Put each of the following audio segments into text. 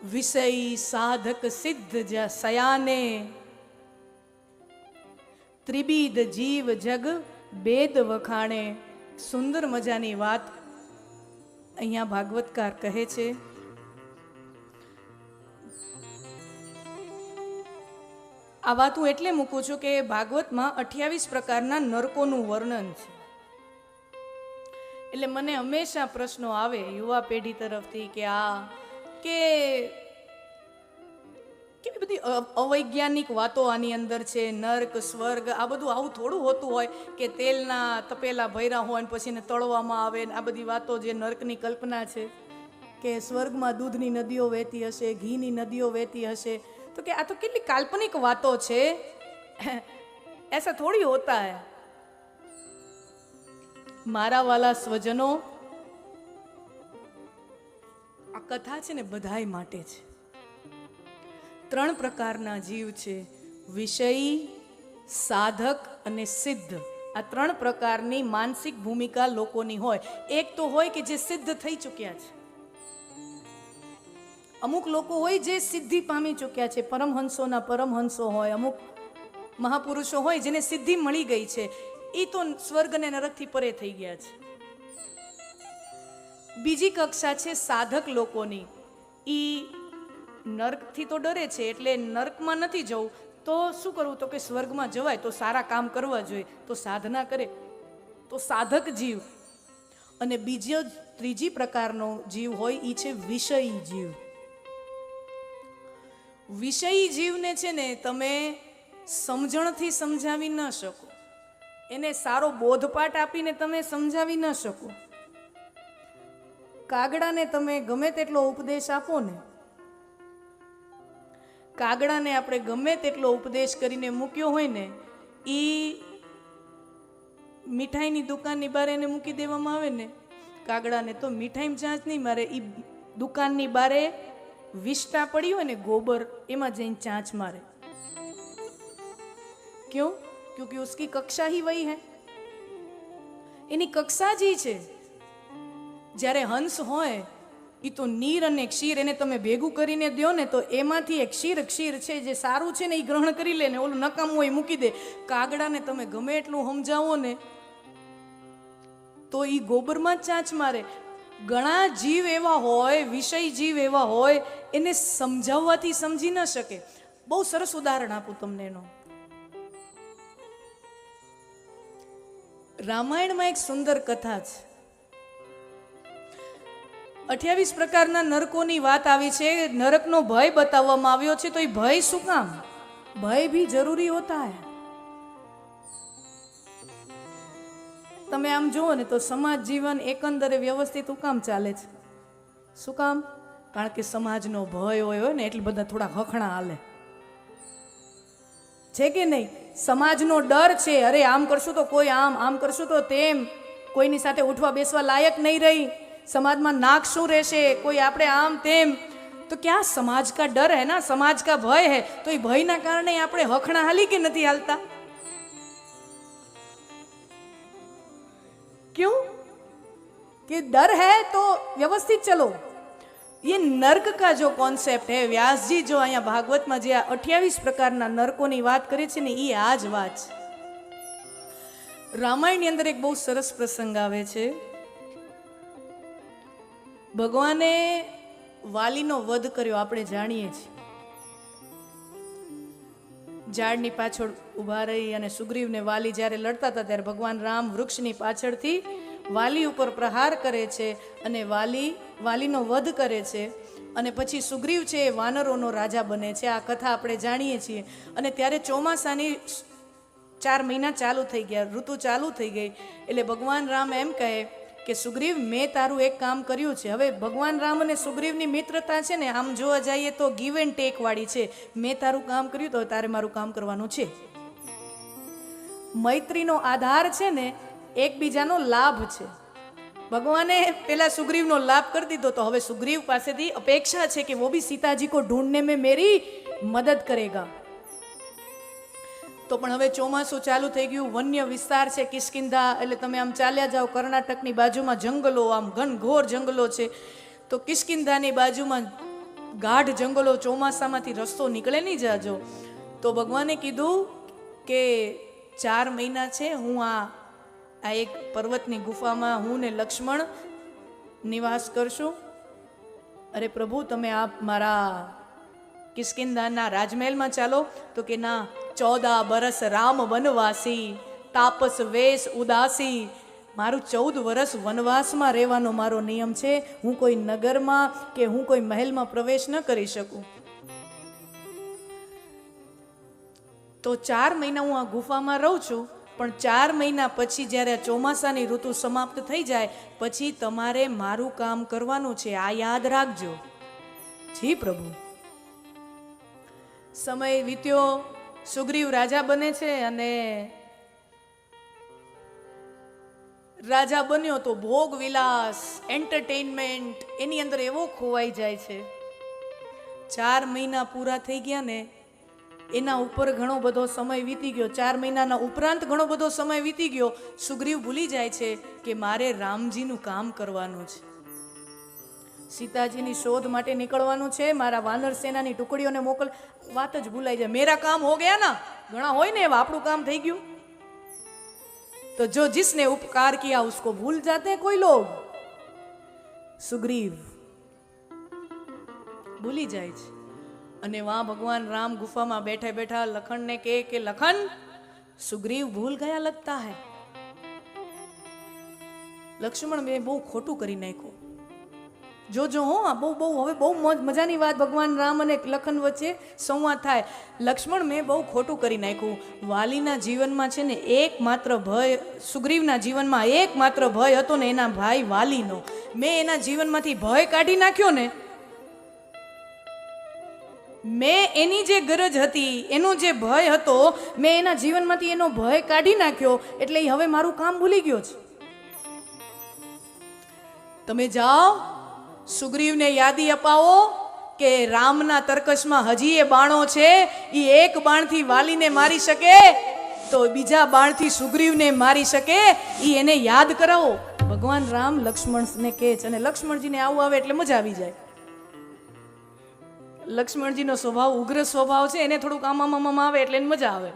વિષય સાધક સિદ્ધ સયાને, ત્રિબીધ જીવ જગ બેદ વખાણે. સુંદર મજાની વાત અહીંયા ભાગવતકાર કહે છે. આ વાત હું એટલે મૂકું છું કે ભાગવતમાં 28 પ્રકારના નરકોનું વર્ણન છે. એટલે મને હંમેશા પ્રશ્નો આવે યુવા પેઢી તરફથી કે કેવી બધી અવૈજ્ઞાનિક વાતો આની અંદર છે. નર્ક સ્વર્ગ આ બધું આવું થોડું હોતું હોય કે તેલના તપેલા ભર્યા હોય ને પછી ને તળવામાં આવે ને આ બધી વાતો જે નર્કની કલ્પના છે કે સ્વર્ગમાં દૂધની નદીઓ વહેતી હશે, ઘીની નદીઓ વહેતી હશે. તો કે આ તો કેટલી કાલ્પનિક વાતો છે, એસા થોડી હોતા હૈ. મારા વાલા સ્વજનો, આ કથા છે ને બધાય માટે છે. 3 પ્રકારના જીવ છે, વિષયી, સાધક અને સિદ્ધ. આ 3 પ્રકારની માનસિક ભૂમિકા લોકોની હોય. એક તો હોય કે જે સિદ્ધ થઈ ચૂક્યા છે. અમુક લોકો હોય જે સિદ્ધિ પામી ચૂક્યા છે, પરમહંસોના પરમહંસો હોય, અમુક મહાપુરુષો હોય જેને સિદ્ધિ મળી ગઈ છે. એ તો સ્વર્ગ અને નરકથી પરે થઈ ગયા છે. બીજી કક્ષા છે સાધક લોકોની. ઈ નર્કથી તો ડરે છે એટલે નર્કમાં નથી જવું તો શું કરવું, તો કે સ્વર્ગમાં જવાય તો સારા કામ કરવા જોઈએ, તો સાધના કરે તો સાધક જીવ. અને ત્રીજી પ્રકારનો જીવ હોય એ છે વિષયી જીવ. વિષયી જીવને છે ને તમે સમજણથી સમજાવી ન શકો, એને સારો બોધપાઠ આપીને તમે સમજાવી ન શકો. કાગડાને તમે ગમે તેટલો ઉપદેશ આપો ને, કાગડાને આપણે ગમે તેટલો ઉપદેશ કરીને મૂક્યો હોય ને, એ મીઠાઈની દુકાનની બારે એને મૂકી દેવામાં આવે ને, કાગડાને તો મીઠાઈમાં ચાંચ નહીં મારે, એ દુકાનની બારે વિષ્ટા પડી હોય ને ગોબર, એમાં જઈને ચાંચ મારે. ક્यों? क्योंकि उसकी कक्षा ही वही है. એની કક્ષા જ છે. જ્યારે હંસ હોય એ તો નીર અને ક્ષીર એને તમે ભેગું કરીને દો ને તો એમાંથી એક ક્ષીર છે જે સારું છે ને એ ગ્રહણ કરી લે ને ઓલું નકામું હોય મૂકી દે. કાગડાને તમે ગમે એટલું સમજાવો ને તો એ ગોબરમાં જ ચાંચ મારે. ઘણા જીવ એવા હોય, વિષય જીવ એવા હોય, એને સમજાવવાથી સમજી ન શકે. બહુ સરસ ઉદાહરણ આપું તમને એનો. રામાયણમાં એક સુંદર કથા છે. 28 પ્રકારના નરકોની વાત આવી છે. નરકનો ભય બતાવવામાં આવ્યો છે. તો એ ભય શું કામ? ભય ભી જરૂરી હોતા હૈ. તમે આમ જુઓ ને તો સમાજ જીવન એકંદરે વ્યવસ્થિત કામ ચાલે છે. શું કામ? કારણ કે સમાજનો ભય હોય ને એટલે બધા થોડા હખણા હાલે છે કે નહીં? સમાજનો ડર છે. અરે આમ કરશું તો કોઈ આમ કરશું તો તેમ, કોઈની સાથે ઉઠવા બેસવા લાયક નહીં રહી, समाज में नाक शू રહેશે, कोई આપણે આમ તેમ. तो क्या समाज का डर है ना, समाज का भय है. तो ये भय ना कारणे આપણે હખણા હાલી કે નથી હાલતા? क्यों? कि डर है तो व्यवस्थित चलो. ये नर्क का जो कॉन्सेप्ट है, व्यास जी जो अहिया भागवत में जे 28 प्रकारना नरकोनी वात करे छे ने, ई आज वात. रामायण ની અંદર એક બહુ સરસ પ્રસંગ આવે છે. ભગવાને વાલીનો વધ કર્યો, આપણે જાણીએ છીએ. ઝાડની પાછળ ઊભા રહી અને સુગ્રીવને વાલી જ્યારે લડતા હતા ત્યારે ભગવાન રામ વૃક્ષની પાછળથી વાલી ઉપર પ્રહાર કરે છે અને વાલીનો વધ કરે છે. અને પછી સુગ્રીવ છે એ વાનરોનો રાજા બને છે. આ કથા આપણે જાણીએ છીએ. અને ત્યારે ચોમાસાની 4 મહિના ચાલુ થઈ ગયા, ઋતુ ચાલુ થઈ ગઈ. એટલે ભગવાન રામ એમ કહે કે સુગ્રીવ, મેં તારું એક કામ કર્યું છે. હવે ભગવાન રામ અને સુગ્રીવની મિત્રતા છે ને, આમ જોવા જઈએ તો ગીવ એન્ડ ટેક વાળી છે. મેં તારું કામ કર્યું તો તારે મારું કામ કરવાનું છે. મૈત્રીનો આધાર છે ને એકબીજાનો લાભ છે. ભગવાને પેલા સુગ્રીવનો લાભ કરી દીધો તો હવે સુગ્રીવ પાસેથી અપેક્ષા છે કે વો ભી સીતાજી को ढूंढने में मेरी मदद करेगा. તો પણ હવે ચોમાસું ચાલુ થઈ ગયું, વન્ય વિસ્તાર છે કિષ્કિંધા. એટલે તમે આમ ચાલ્યા જાઓ, કર્ણાટકની બાજુમાં જંગલો, આમ ઘનઘોર જંગલો છે. તો કિષ્કિંધાની બાજુમાં ગાઢ જંગલો ચોમાસામાંથી રસ્તો નીકળે નહીં જાજો. તો ભગવાને કીધું કે 4 મહિના છે હું આ એક પર્વતની ગુફામાં હું ને લક્ષ્મણ નિવાસ કરશું. અરે પ્રભુ, તમે આપ મારા કિષ્કિંધાના રાજમહેલમાં ચાલો. તો કે ના, 14 બરસ રામ વનવાસી, તાપસ વેશ ઉદાસી. મારું 14 વર્ષ વનવાસમાં રહેવાનો મારો નિયમ છે. હું કોઈ નગરમાં કે હું કોઈ મહેલમાં પ્રવેશ ન કરી શકું. તો 4 મહિના હું આ ગુફામાં રહું છું, પણ 4 મહિના પછી જ્યારે ચોમાસાની ઋતુ સમાપ્ત થઈ જાય પછી તમારે મારું કામ કરવાનું છે, આ યાદ રાખજો. જી પ્રભુ. સમય વીત્યો, સુગ્રીવ રાજા બને છે અને રાજા બન્યો તો ભોગ વિલાસ, એન્ટરટેનમેન્ટ એની અંદર એવો ખોવાઈ જાય છે. 4 મહિના પૂરા થઈ ગયા ને એના ઉપર ઘણો બધો સમય વીતી ગયો. 4 મહિનાના ઉપરાંત ઘણો બધો સમય વીતી ગયો. સુગ્રીવ ભૂલી જાય છે કે મારે રામજીનું કામ કરવાનું છે, સીતાજીની શોધ માટે નીકળવાનું છે, મારા વાનર સેનાની ટુકડીઓને મોકલ. વાત જ ભૂલાઈ જાય. મેરા કામ હો ગયા ના, ઘણા હોય ને એવા, આપણું કામ થઈ ગયું. તો જો જિસને ઉપકાર કિયા ઉસકો ભૂલ જાતે કોઈ લોગ. સુગ્રીવ ભૂલી જાય છે. અને વહાં ભગવાન રામ ગુફામાં બેઠા બેઠા લખનને કહે કે લખન, સુગ્રીવ ભૂલ ગયા લગતા હૈ. લક્ષ્મણ, મેં બહુ ખોટું કરી નાખ્યું. જોજો હો, હવે બહુ મજાની વાત ભગવાન રામ અને લખન વચ્ચે સંવાદ થાય. લક્ષ્મણ, મેં બહુ ખોટું કરી નાખ્યું. વાલીના જીવનમાં છે ને એકમાત્ર ભય, સુગ્રીવના જીવનમાં એકમાત્ર ભય હતો ને એના ભાઈ વાલીનો. મેં એના જીવનમાંથી ભય કાઢી નાખ્યો ને, મેં એની જે ગરજ હતી, એનો જે ભય હતો, મેં એના જીવનમાંથી એનો ભય કાઢી નાખ્યો. એટલે હવે મારું કામ ભૂલી ગયો છે. તમે જાઓ, સુગ્રીવને યાદી અપાવો કે રામના તર્કશમાં હજી એ બાણો છે, એ એક બાણથી વાલીને મારી શકે તો બીજા બાણથી સુગ્રીવને મારી શકે, એ એને યાદ કરાવો. ભગવાન રામ લક્ષ્મણને કહે છે. અને લક્ષ્મણજીને આવું આવે એટલે મજા આવી જાય. લક્ષ્મણજીનો સ્વભાવ ઉગ્ર સ્વભાવ છે, એને થોડુંક આમાં આવે એટલે એને મજા આવે.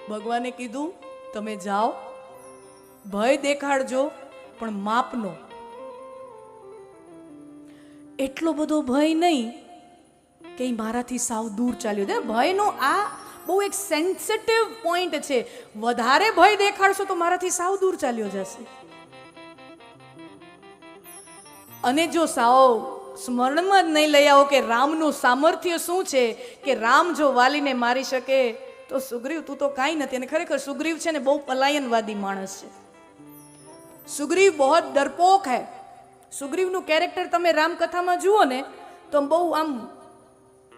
ભગવાને કીધું તમે જાઓ, ભય દેખાડજો પણ માપનો. એટલો બધો ભય નહીં કે મારાથી સાવ દૂર ચાલ્યો જાય. ભયનો આ બહુ એક સેન્સિટિવ પોઈન્ટ છે. વધારે ભય દેખાડશો તો મારાથી સાવ દૂર ચાલ્યો જશે. અને જો સાવ સ્મરણમાં જ નહીં લઈ આવો કે રામનું સામર્થ્ય શું છે, કે રામ જો વાલીને મારી શકે તો સુગ્રીવ તું તો કાંઈ નથી. અને ખરેખર સુગ્રીવ છે ને બહુ પલાયનવાદી માણસ છે. સુગ્રીવ બહુ ડરપોક હૈ. સુગ્રીવનું કેરેક્ટર તમે રામકથામાં જુઓ ને તો બહુ આમ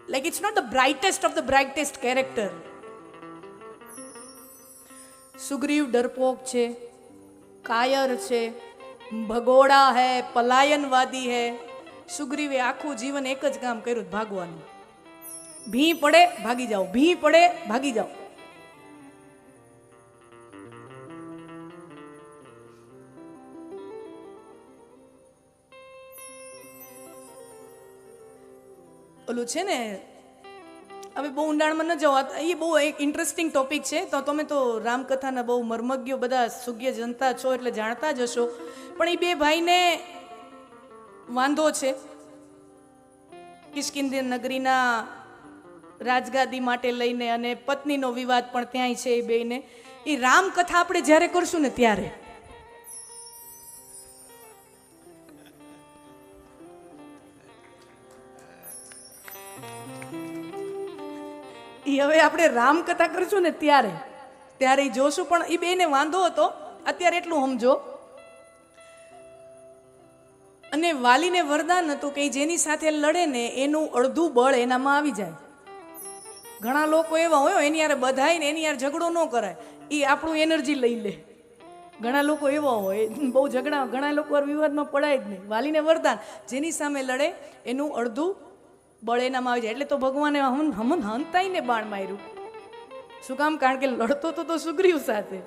like it's not the brightest of the brightest character. Sugriv ડરપોક છે, કાયર છે, ભગોડા હૈ, પલાયનવાદી હૈ. સુગ્રીવે આખું જીવન એક જ કામ કર્યું, ભાગવાનું. ભી પડે ભાગી જાઓ, ભી પડે ભાગી જાઓ. ઓલું છે ને, હવે બહુ ઊંડાણમાં ન જાઓ, એ બહુ એક ઇન્ટરેસ્ટિંગ ટોપિક છે. તો તમે તો રામકથાના બહુ મર્મજ્ઞો બધા સુજ્ઞ જનતા છો એટલે જાણતા જ હશો. પણ એ બે ભાઈને વાંધો છે કિષ્કિંધા નગરીના રાજગાદી માટે લઈને, અને પત્નીનો વિવાદ પણ ત્યાંય છે. એ બેને એ રામકથા આપણે જ્યારે કરશું ને ત્યારે હવે આપણે રામકથા કરશું ને ત્યારે જોશું. પણ એ બેને વાંધો હતો. અત્યારે એટલું સમજો. અને વાલીને વરદાન હતું કે જેની સાથે લડે ને એનું અડધું બળ એનામાં આવી જાય. ઘણા લોકો એવા હોય એની યાર બધાય ને એની યાર ઝઘડો ન કરાય, એ આપણું એનર્જી લઈ લે. ઘણા લોકો એવા હોય બહુ ઝઘડા, ઘણા લોકો વિવાદમાં પડાય જ નહીં. વાલીને વરદાન, જેની સામે લડે એનું અડધું બળ એનામાં આવી જાય. એટલે તો ભગવાને હંતાઈને બાણ માર્યું. શું કામ? કારણ કે લડતો તો સુગ્રીવ સાથે.